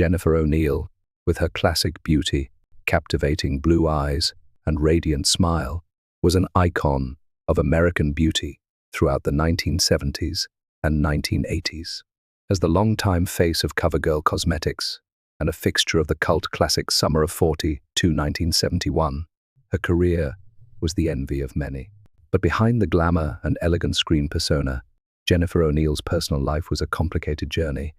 Jennifer O'Neill, with her classic beauty, captivating blue eyes, and radiant smile, was an icon of American beauty throughout the 1970s and 1980s. As the longtime face of CoverGirl Cosmetics and a fixture of the cult classic Summer of 40 to 1971, her career was the envy of many. But behind the glamour and elegant screen persona, Jennifer O'Neill's personal life was a complicated journey,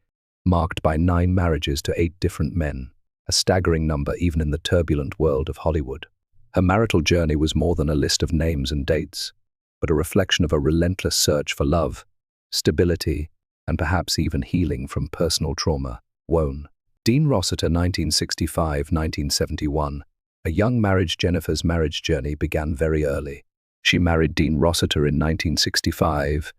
marked by 9 marriages to 8 different men, a staggering number even in the turbulent world of Hollywood. Her marital journey was more than a list of names and dates, but a reflection of a relentless search for love, stability, and perhaps even healing from personal trauma. Wone. Dean Rossiter, 1965-1971. A young marriage. Jennifer's marriage journey began very early. She married Dean Rossiter in 1965,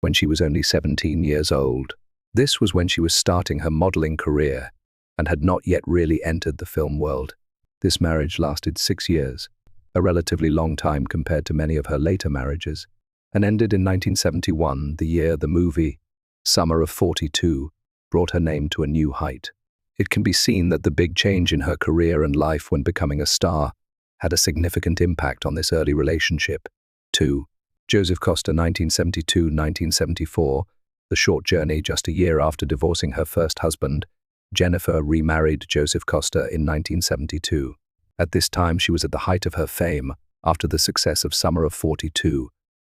when she was only 17 years old. This was when she was starting her modeling career and had not yet really entered the film world. This marriage lasted 6 years, a relatively long time compared to many of her later marriages, and ended in 1971, the year the movie Summer of 42 brought her name to a new height. It can be seen that the big change in her career and life when becoming a star had a significant impact on this early relationship. 2. Joseph Costa, 1972-1974. The short journey. Just a year after divorcing her first husband, Jennifer remarried Joseph Costa in 1972. At this time, she was at the height of her fame after the success of Summer of 42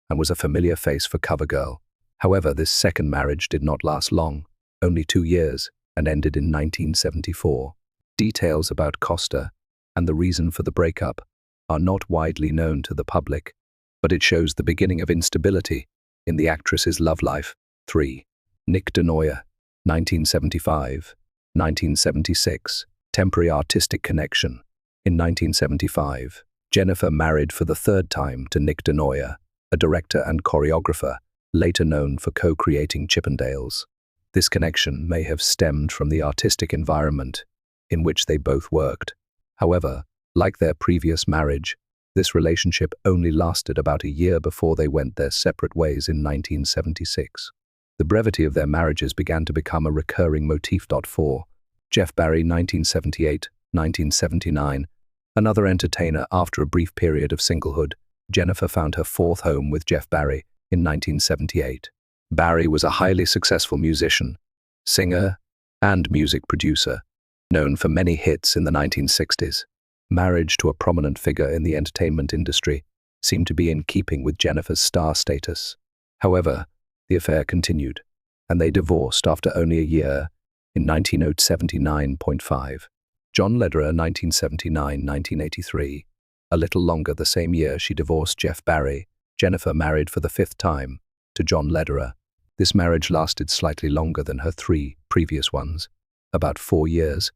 and was a familiar face for CoverGirl. However, this second marriage did not last long, only 2 years, and ended in 1974. Details about Costa and the reason for the breakup are not widely known to the public, but it shows the beginning of instability in the actress's love life. 3. Nick DeNoia, 1975-1976. Temporary artistic connection. In 1975, Jennifer married for the 3rd time to Nick DeNoia, a director and choreographer, later known for co-creating Chippendales. This connection may have stemmed from the artistic environment in which they both worked. However, like their previous marriage, this relationship only lasted about a year before they went their separate ways in 1976. The brevity of their marriages began to become a recurring motif. 4. Jeff Barry, 1978-1979. Another entertainer. After a brief period of singlehood, Jennifer found her 4th home with Jeff Barry in 1978. Barry was a highly successful musician, singer, and music producer, known for many hits in the 1960s. Marriage to a prominent figure in the entertainment industry seemed to be in keeping with Jennifer's star status. However, the affair continued, and they divorced after only a year in 1979.5. John Lederer, 1979-1983. A little longer the same year she divorced Jeff Barry, Jennifer married for the 5th time to John Lederer. This marriage lasted slightly longer than her 3 previous ones, about 4 years,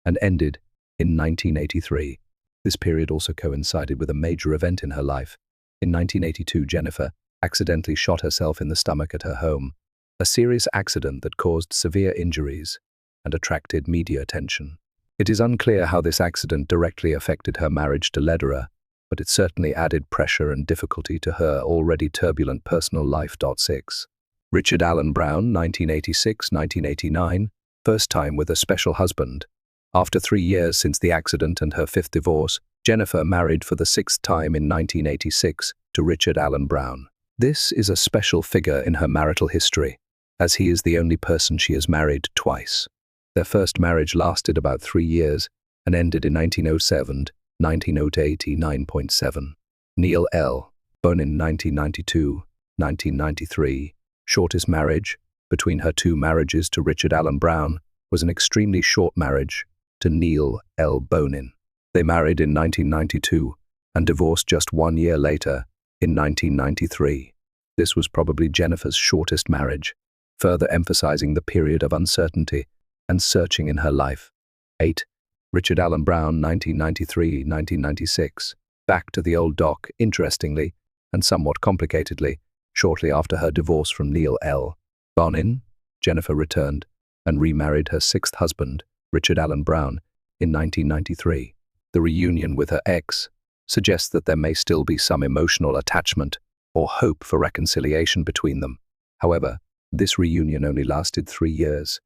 and ended in 1983. This period also coincided with a major event in her life. In 1982, Jennifer accidentally shot herself in the stomach at her home, a serious accident that caused severe injuries and attracted media attention. It is unclear how this accident directly affected her marriage to Lederer, but it certainly added pressure and difficulty to her already turbulent personal life. 6. Richard Allen Brown, 1986-1989, first time with a special husband. After 3 years since the accident and her 5th divorce, Jennifer married for the 6th time in 1986 to Richard Allen Brown. This is a special figure in her marital history, as he is the only person she has married twice. Their first marriage lasted about 3 years and ended in 1907, 1989.7. Neil L. Bonin, 1992-1993. Shortest marriage. Between her 2 marriages to Richard Allen Brown was an extremely short marriage to Neil L. Bonin. They married in 1992 and divorced just 1 year later in 1993. This was probably Jennifer's shortest marriage, further emphasizing the period of uncertainty and searching in her life. 8. Richard Allen Brown, 1993-1996. Back to the old doc. Interestingly, and somewhat complicatedly, shortly after her divorce from Neil L. Bonin, Jennifer returned and remarried her 6th husband, Richard Allen Brown, in 1993. The reunion with her ex suggests that there may still be some emotional attachment or hope for reconciliation between them. However, this reunion only lasted 3 years,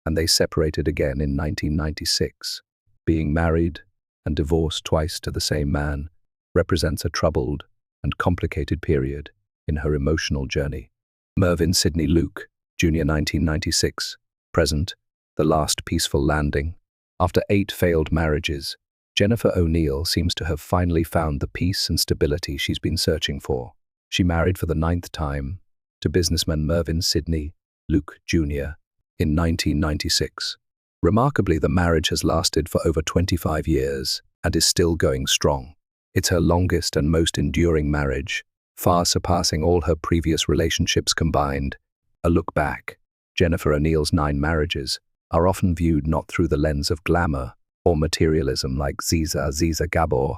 and they separated again in 1996. Being married and divorced twice to the same man represents a troubled and complicated period in her emotional journey. Mervyn Sidney Luke, Jr. 1996, present, the last peaceful landing. After 8 failed marriages, Jennifer O'Neill seems to have finally found the peace and stability she's been searching for. She married for the 9th time to businessman Mervyn Sidney Luke, Jr. in 1996. Remarkably, the marriage has lasted for over 25 years and is still going strong. It's her longest and most enduring marriage, far surpassing all her previous relationships combined. A look back, Jennifer O'Neill's 9 marriages are often viewed not through the lens of glamour or materialism like Ziza Gabor,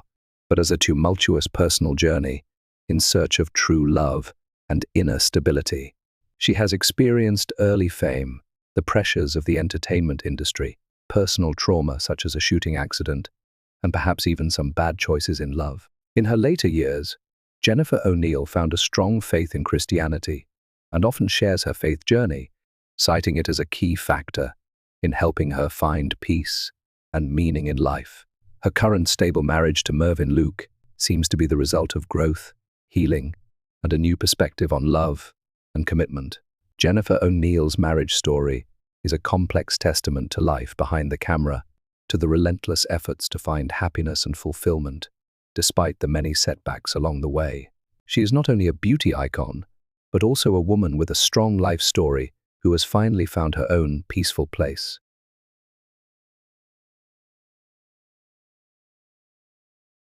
but as a tumultuous personal journey in search of true love and inner stability. She has experienced early fame, the pressures of the entertainment industry, personal trauma such as a shooting accident, and perhaps even some bad choices in love. In her later years, Jennifer O'Neill found a strong faith in Christianity and often shares her faith journey, citing it as a key factor in helping her find peace and meaning in life. Her current stable marriage to Mervyn Luke seems to be the result of growth, healing, and a new perspective on love and commitment. Jennifer O'Neill's marriage story is a complex testament to life behind the camera, to the relentless efforts to find happiness and fulfillment, despite the many setbacks along the way. She is not only a beauty icon, but also a woman with a strong life story who has finally found her own peaceful place.